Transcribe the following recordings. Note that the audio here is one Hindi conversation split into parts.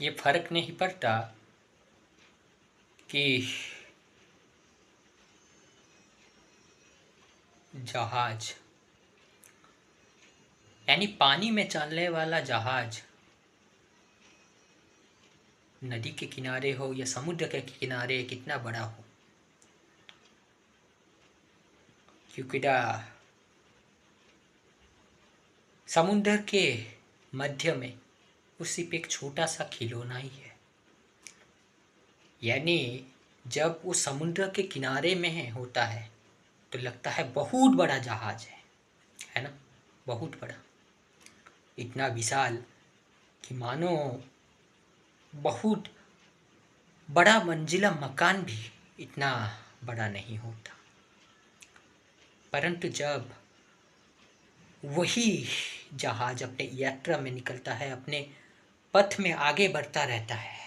ये फर्क नहीं पड़ता कि जहाज यानी पानी में चलने वाला जहाज नदी के किनारे हो या समुद्र के किनारे कितना बड़ा हो, क्योंकि समुद्र के मध्य में वो सिर्फ एक छोटा सा खिलौना ही है। यानी जब वो समुद्र के किनारे में होता है तो लगता है बहुत बड़ा जहाज है ना, बहुत बड़ा, इतना विशाल कि मानो बहुत बड़ा मंजिला मकान भी इतना बड़ा नहीं होता। परंतु जब वही जहाज अपने यात्रा में निकलता है, अपने पथ में आगे बढ़ता रहता है,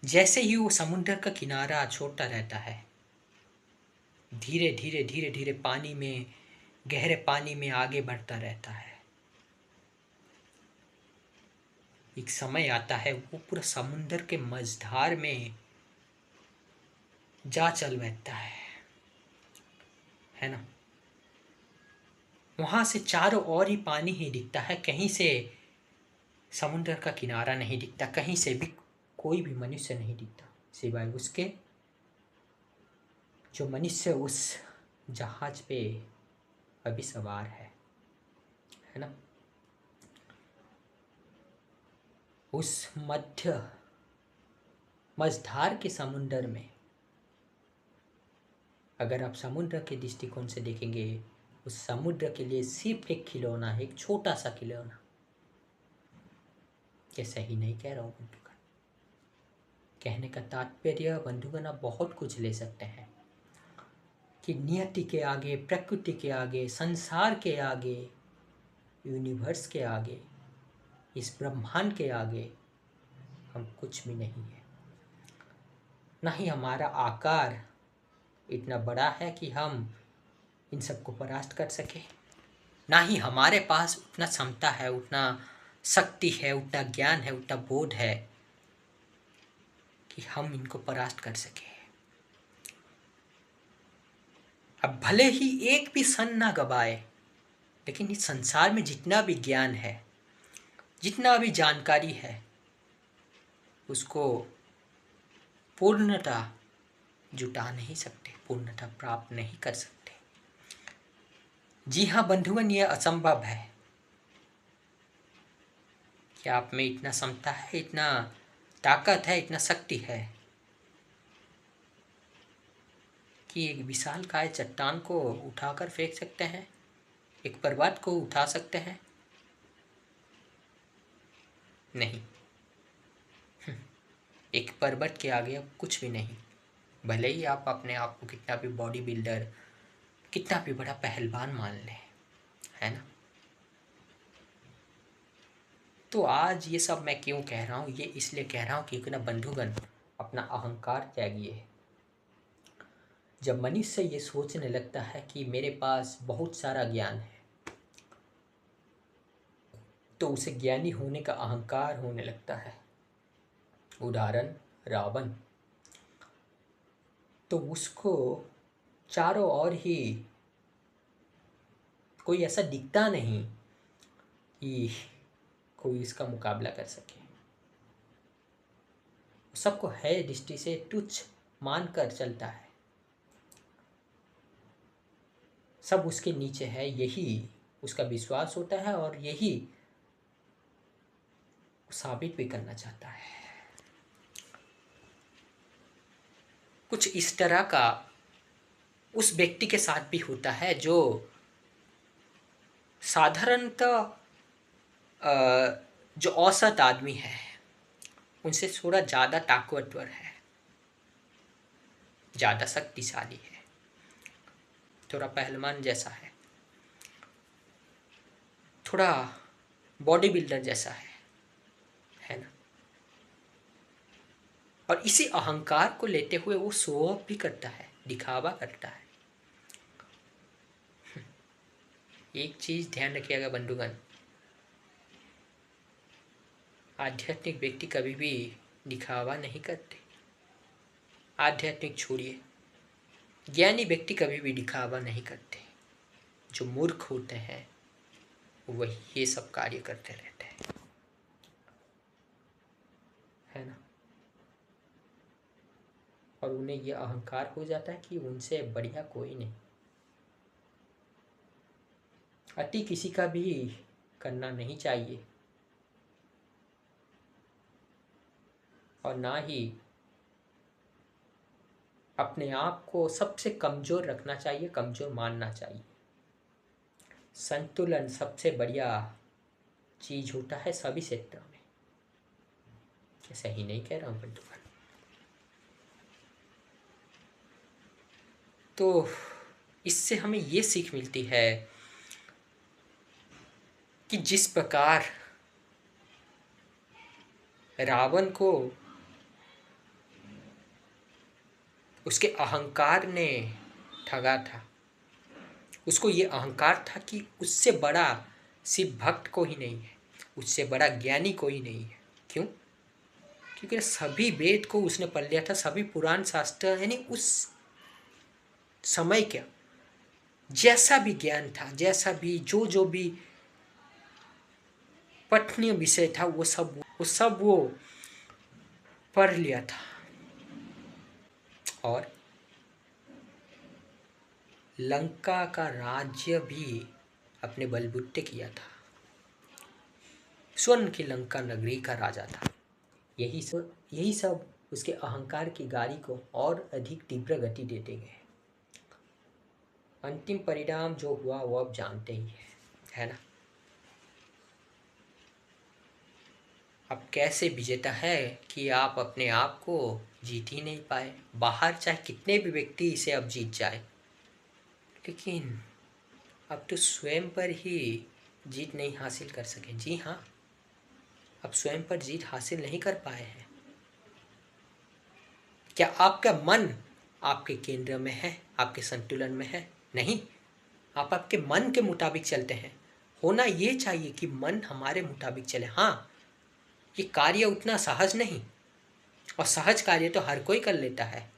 जैसे ही वो समुद्र का किनारा छोड़ता रहता है, धीरे धीरे धीरे धीरे पानी में, गहरे पानी में आगे बढ़ता रहता है। एक समय आता है वो पूरा समुद्र के मझधार में जा चल बैठता है ना। वहां से चारों ओर ही पानी ही दिखता है, कहीं से समुद्र का किनारा नहीं दिखता, कहीं से भी कोई भी मनुष्य नहीं दिखता सिवाय उसके जो मनुष्य उस जहाज पे अभी सवार है ना। उस मझधार के समुद्र में अगर आप समुद्र के दृष्टिकोण से देखेंगे, उस समुद्र के लिए सिर्फ एक खिलौना है, एक छोटा सा खिलौना। ये सही नहीं कह रहा हूँ बंधुगण, कहने का तात्पर्य बंधुगण आप बहुत कुछ ले सकते हैं कि नियति के आगे, प्रकृति के आगे, संसार के आगे, यूनिवर्स के आगे, इस ब्रह्मांड के आगे हम कुछ भी नहीं है। ना ही हमारा आकार इतना बड़ा है कि हम इन सबको परास्त कर सके, ना ही हमारे पास उतना क्षमता है, उतना शक्ति है, उतना ज्ञान है, उतना बोध है कि हम इनको परास्त कर सके। अब भले ही एक भी क्षण ना गवाए, लेकिन इस संसार में जितना भी ज्ञान है, जितना भी जानकारी है, उसको पूर्णता जुटा नहीं सकते, पूर्णता प्राप्त नहीं कर सकते। जी हाँ बंधुगण, यह असंभव है कि आप में इतना क्षमता है, इतना ताकत है, इतना शक्ति है कि एक विशाल काय चट्टान को उठाकर फेंक सकते हैं, एक पर्वत को उठा सकते हैं। नहीं, एक पर्वत के आगे अब कुछ भी नहीं। भले ही आप अपने आप को कितना भी बॉडी बिल्डर, कितना भी बड़ा पहलवान मान लें, है ना। तो आज ये सब मैं क्यों कह रहा हूँ, ये इसलिए कह रहा हूँ कि ना बंधुगण, अपना अहंकार त्यागिए। जब मनुष्य ये सोचने लगता है कि मेरे पास बहुत सारा ज्ञान है, तो उसे ज्ञानी होने का अहंकार होने लगता है। उदाहरण रावण, तो उसको चारों ओर ही कोई ऐसा दिखता नहीं कि कोई इसका मुकाबला कर सके। सबको है दृष्टि से तुच्छ मानकर चलता है, सब उसके नीचे है, यही उसका विश्वास होता है और यही साबित भी करना चाहता है। कुछ इस तरह का उस व्यक्ति के साथ भी होता है जो साधारणतः जो औसत आदमी है उनसे थोड़ा ज़्यादा ताकतवर है, ज़्यादा शक्तिशाली है, थोड़ा पहलवान जैसा है, थोड़ा बॉडी बिल्डर जैसा है ना। और इसी अहंकार को लेते हुए वो शो ऑफ भी करता है, दिखावा करता है। एक चीज ध्यान रखिएगा बंधुगण, आध्यात्मिक व्यक्ति कभी भी दिखावा नहीं करते। आध्यात्मिक छोड़िए, ज्ञानी व्यक्ति कभी भी दिखावा नहीं करते। जो मूर्ख होते हैं वही ये सब कार्य करते रहते हैं, है ना। और उन्हें यह अहंकार हो जाता है कि उनसे बढ़िया कोई नहीं। अति किसी का भी करना नहीं चाहिए, और ना ही अपने आप को सबसे कमजोर रखना चाहिए, कमजोर मानना चाहिए। संतुलन सबसे बढ़िया चीज होता है सभी क्षेत्रों में। सही नहीं कह रहा हूँ बंधुगण? तो इससे हमें ये सीख मिलती है कि जिस प्रकार रावण को उसके अहंकार ने ठगा था, उसको ये अहंकार था कि उससे बड़ा शिव भक्त कोई नहीं है, उससे बड़ा ज्ञानी कोई नहीं है। क्यों? क्योंकि सभी वेद को उसने पढ़ लिया था, सभी पुराण शास्त्र, यानी उस समय का जैसा भी ज्ञान था, जैसा भी जो भी पठनीय विषय था, वो सब वो पढ़ लिया था। और लंका का राज्य भी अपने बलबूते किया था। स्वर्ण की लंका नगरी का राजा था। यही सब उसके अहंकार की गाड़ी को और अधिक तीव्र गति देते गए। अंतिम परिणाम जो हुआ वो अब जानते ही है ना। अब कैसे विजेता है कि आप अपने आप को जीत ही नहीं पाए। बाहर चाहे कितने भी व्यक्ति इसे अब जीत जाए, लेकिन अब तो स्वयं पर ही जीत नहीं हासिल कर सके। जी हाँ, अब स्वयं पर जीत हासिल नहीं कर पाए हैं। क्या आपका मन आपके केंद्र में है, आपके संतुलन में है? नहीं, आप आपके मन के मुताबिक चलते हैं। होना ये चाहिए कि मन हमारे मुताबिक चले। हाँ, ये कार्य उतना सहज नहीं, और सहज कार्य तो हर कोई कर लेता है।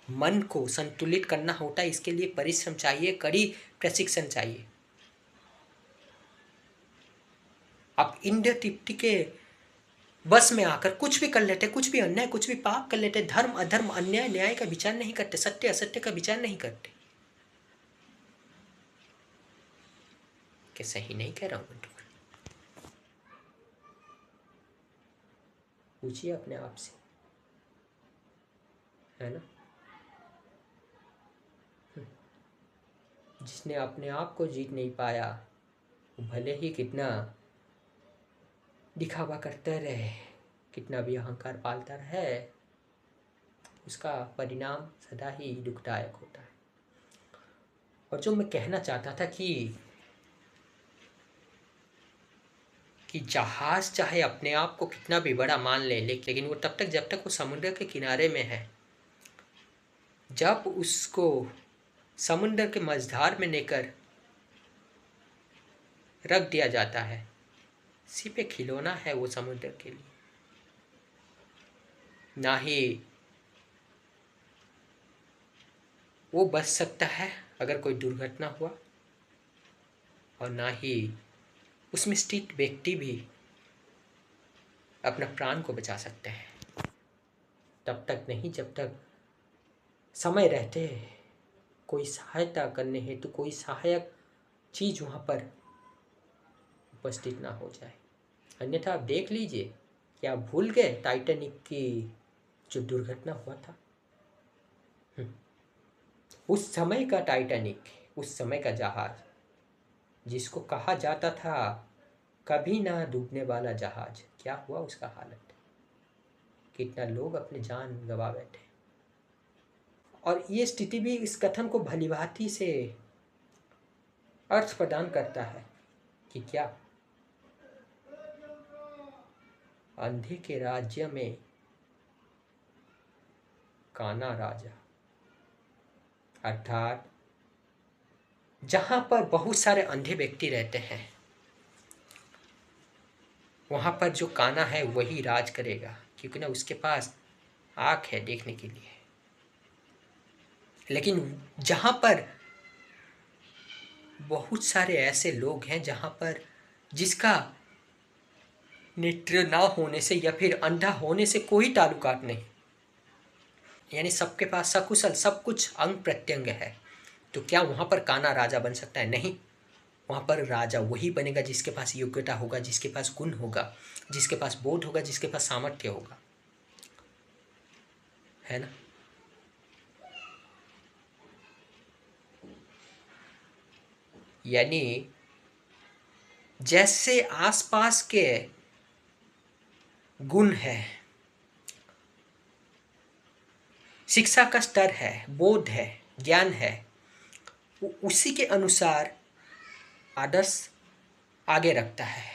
मन को संतुलित करना होता है, इसके लिए परिश्रम चाहिए, कड़ी प्रशिक्षण चाहिए। आप इंद्रिय तृप्ति के बस में आकर कुछ भी कर लेते, कुछ भी अन्याय, कुछ भी पाप कर लेते, धर्म अधर्म अन्याय न्याय का विचार नहीं करते, सत्य असत्य का विचार नहीं करते। क्या सही नहीं कह रहा हूं बंधु? पूछिए अपने आप से, है ना। जिसने अपने आप को जीत नहीं पाया, भले ही कितना दिखावा करता रहे, कितना भी अहंकार पालता रहे, उसका परिणाम सदा ही दुखदायक होता है। और जो मैं कहना चाहता था कि जहाज चाहे अपने आप को कितना भी बड़ा मान ले, लेकिन वो तब तक जब तक वो समुद्र के किनारे में है, जब उसको समुद्र के मझधार में लेकर रख दिया जाता है, सिर्फ एक खिलौना है वो समुद्र के लिए। ना ही वो बच सकता है अगर कोई दुर्घटना हुआ, और ना ही उसमें स्थित व्यक्ति भी अपना प्राण को बचा सकते हैं। तब तक नहीं जब तक समय रहते कोई सहायता करने हेतु कोई सहायक चीज वहां पर उपस्थित ना हो जाए। अन्यथा आप देख लीजिए, क्या आप भूल गए टाइटैनिक की जो दुर्घटना हुआ था? उस समय का टाइटैनिक, उस समय का जहाज, जिसको कहा जाता था कभी ना डूबने वाला जहाज, क्या हुआ उसका हालत? कितना लोग अपने जान गंवा बैठे। और ये स्थिति भी इस कथन को भलीभांति से अर्थ प्रदान करता है कि क्या अंधे के राज्य में काना राजा, अर्थात जहां पर बहुत सारे अंधे व्यक्ति रहते हैं, वहाँ पर जो कान्हा है वही राज करेगा, क्योंकि ना उसके पास आँख है देखने के लिए। लेकिन जहाँ पर बहुत सारे ऐसे लोग हैं जहाँ पर जिसका नेत्र ना होने से या फिर अंधा होने से कोई ताल्लुकात नहीं, यानी सबके पास सकुशल सब कुछ अंग प्रत्यंग है, तो क्या वहाँ पर कान्हा राजा बन सकता है? नहीं। वहाँ पर राजा वही बनेगा जिसके पास योग्यता होगा, जिसके पास गुण होगा, जिसके पास बोध होगा, जिसके पास सामर्थ्य होगा, है ना। यानी जैसे आसपास के गुण है, शिक्षा का स्तर है, बोध है, ज्ञान है, वो उसी के अनुसार आदर्श आगे रखता है,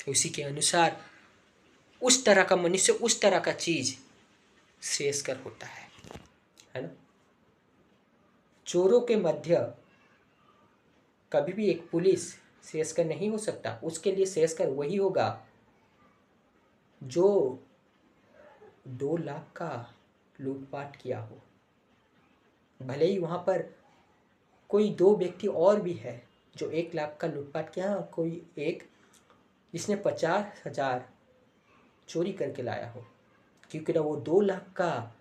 उसी के अनुसार उस तरह का मनुष्य, उस तरह का चीज श्रेयस्कर होता है ना। चोरों के मध्य कभी भी एक पुलिस श्रेयस्कर नहीं हो सकता, उसके लिए श्रेयस्कर वही होगा जो 2 लाख का लूटपाट किया हो। भले ही वहाँ पर कोई 2 व्यक्ति और भी है जो 1 लाख का लूटपाट किया, कोई एक जिसने 50,000 चोरी करके लाया हो, क्योंकि ना वो 2 लाख का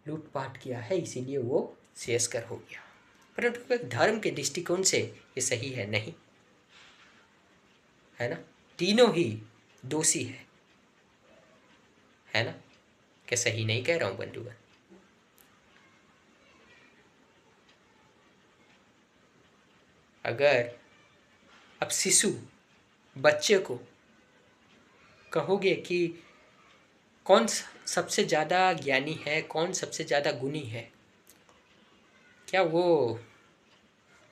लूटपाट किया है, इसीलिए वो श्रेयस्कर हो गया। परंतु एक धर्म के दृष्टिकोण से ये सही है नहीं, है ना। तीनों ही दोषी है ना। क्या सही नहीं कह रहा हूँ बंधुगण? अगर अब शिशु बच्चे को कहोगे कि कौन सबसे ज़्यादा ज्ञानी है, कौन सबसे ज़्यादा गुणी है, क्या वो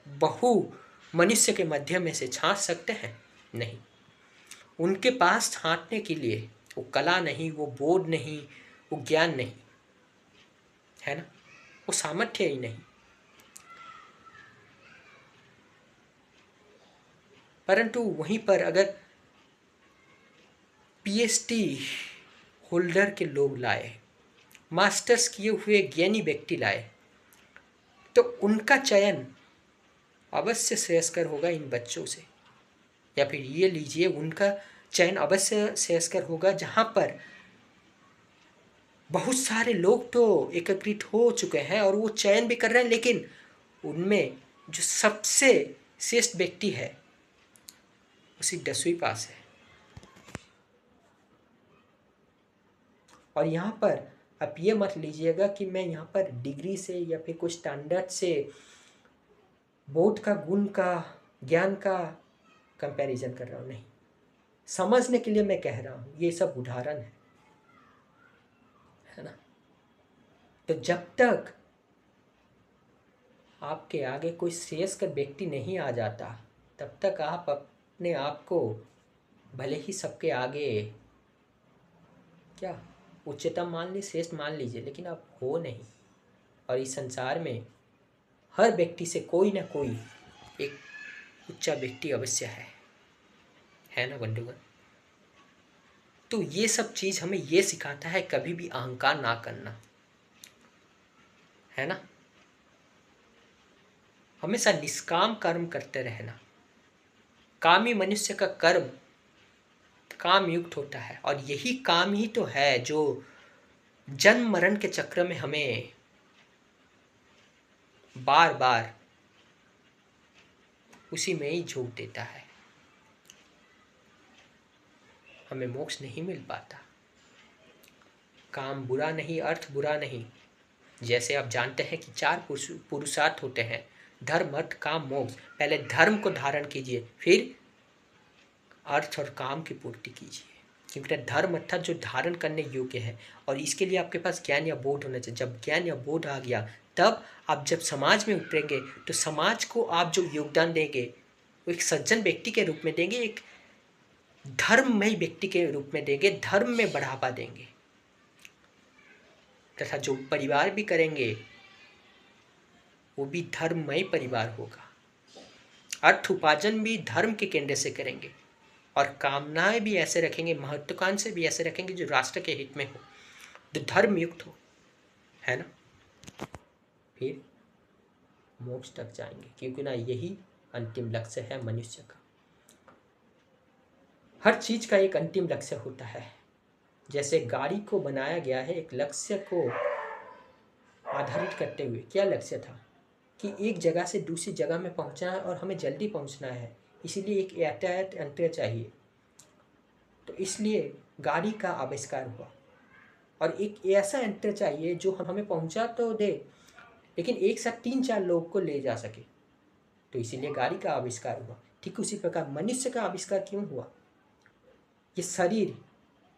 बहु मनुष्य के मध्य में से छांट सकते हैं? नहीं। उनके पास छांटने के लिए वो कला नहीं, वो बोध नहीं, वो ज्ञान नहीं, है ना, वो सामर्थ्य ही नहीं। परंतु वहीं पर अगर पीएचडी होल्डर के लोग लाए, मास्टर्स किए हुए ज्ञानी व्यक्ति लाए, तो उनका चयन अवश्य श्रेयस्कर होगा इन बच्चों से। या फिर ये लीजिए, उनका चयन अवश्य श्रेयस्कर होगा जहाँ पर बहुत सारे लोग तो एकत्रित हो चुके हैं और वो चयन भी कर रहे हैं, लेकिन उनमें जो सबसे श्रेष्ठ व्यक्ति है उसी 10वीं पास है। और यहाँ पर आप ये मत लीजिएगा कि मैं यहाँ पर डिग्री से या फिर कुछ स्टैंडर्ड से, बोध का, गुण का, ज्ञान का कंपैरिजन कर रहा हूँ, नहीं। समझने के लिए मैं कह रहा हूँ, ये सब उदाहरण है ना। तो जब तक आपके आगे कोई श्रेयस्कर व्यक्ति नहीं आ जाता, तब तक आप अपने आप को भले ही सबके आगे क्या उच्चतम मान लीजिए, श्रेष्ठ मान लीजिए, लेकिन आप हो नहीं। और इस संसार में हर व्यक्ति से कोई ना कोई एक उच्चा व्यक्ति अवश्य है ना बंधुगण। तो ये सब चीज़ हमें ये सिखाता है कभी भी अहंकार ना करना, है ना। हमेशा निष्काम कर्म करते रहना। कामी मनुष्य का कर्म काम युक्त होता है, और यही काम ही तो है जो जन्म मरण के चक्र में हमें बार बार उसी में ही झोंक देता है, हमें मोक्ष नहीं मिल पाता। काम बुरा नहीं, अर्थ बुरा नहीं। जैसे आप जानते हैं कि 4 पुरुषार्थ होते हैं, धर्म, अर्थ, काम, मोक्ष। पहले धर्म को धारण कीजिए, फिर अर्थ और काम की पूर्ति कीजिए, क्योंकि धर्म अर्थात जो धारण करने योग्य है, और इसके लिए आपके पास ज्ञान या बोध होना चाहिए। जब ज्ञान या बोध आ गया, तब आप जब समाज में उतरेंगे तो समाज को आप जो योगदान देंगे वो एक सज्जन व्यक्ति के रूप में देंगे, एक धर्ममय व्यक्ति के रूप में देंगे, धर्म में बढ़ावा देंगे। तथा जो परिवार भी करेंगे वो भी धर्ममय परिवार होगा। अर्थ उपार्जन भी धर्म के केंद्र से करेंगे और कामनाएं भी ऐसे रखेंगे, महत्वाकांक्षी भी ऐसे रखेंगे जो राष्ट्र के हित में हो, जो धर्म युक्त हो, है ना। फिर मोक्ष तक जाएंगे, क्योंकि ना यही अंतिम लक्ष्य है मनुष्य का। हर चीज का एक अंतिम लक्ष्य होता है। जैसे गाड़ी को बनाया गया है एक लक्ष्य को आधारित करते हुए। क्या लक्ष्य था कि एक जगह से दूसरी जगह में पहुंचना है और हमें जल्दी पहुंचना है, इसीलिए एक यातायात यंत्र चाहिए। तो इसलिए गाड़ी का आविष्कार हुआ और एक ऐसा यंत्र चाहिए जो हमें पहुंचा तो दे लेकिन एक साथ 3-4 लोग को ले जा सके, तो इसीलिए गाड़ी का आविष्कार हुआ। ठीक उसी प्रकार मनुष्य का आविष्कार क्यों हुआ? ये शरीर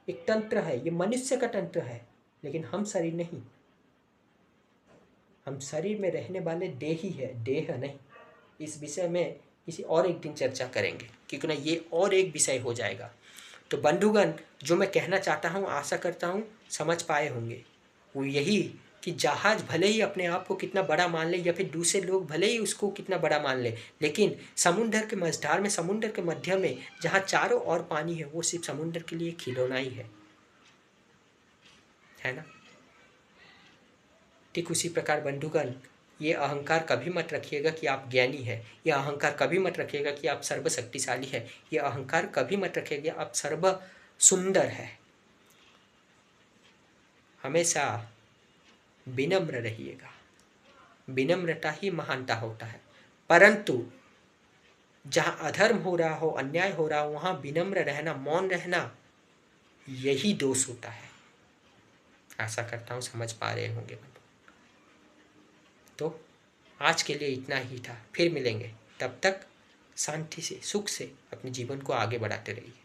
एक तंत्र है, ये मनुष्य का तंत्र है, लेकिन हम शरीर नहीं। हम शरीर में रहने वाले देही है, देह नहीं। इस विषय में किसी और एक दिन चर्चा करेंगे, क्योंकि ना ये और एक विषय हो जाएगा। तो बंधुगण, जो मैं कहना चाहता हूँ आशा करता हूँ समझ पाए होंगे। वो यही कि जहाज भले ही अपने आप को कितना बड़ा मान ले या फिर दूसरे लोग भले ही उसको कितना बड़ा मान ले, लेकिन समुद्र के मझधार में, समुद्र के मध्य में जहाँ चारों ओर पानी है, वो सिर्फ समुद्र के लिए खिलौना ही है ना। ठीक उसी प्रकार बंधुगण, ये अहंकार कभी मत रखिएगा कि आप ज्ञानी है, ये अहंकार कभी मत रखिएगा कि आप सर्वशक्तिशाली है, ये अहंकार कभी मत रखिएगा आप सर्व सुंदर है। हमेशा विनम्र रहिएगा, विनम्रता ही महानता होता है। परंतु जहाँ अधर्म हो रहा हो, अन्याय हो रहा हो, वहाँ विनम्र रहना, मौन रहना, यही दोष होता है। आशा करता हूँ समझ पा रहे होंगे। तो आज के लिए इतना ही था, फिर मिलेंगे। तब तक शांति से, सुख से अपने जीवन को आगे बढ़ाते रहिए।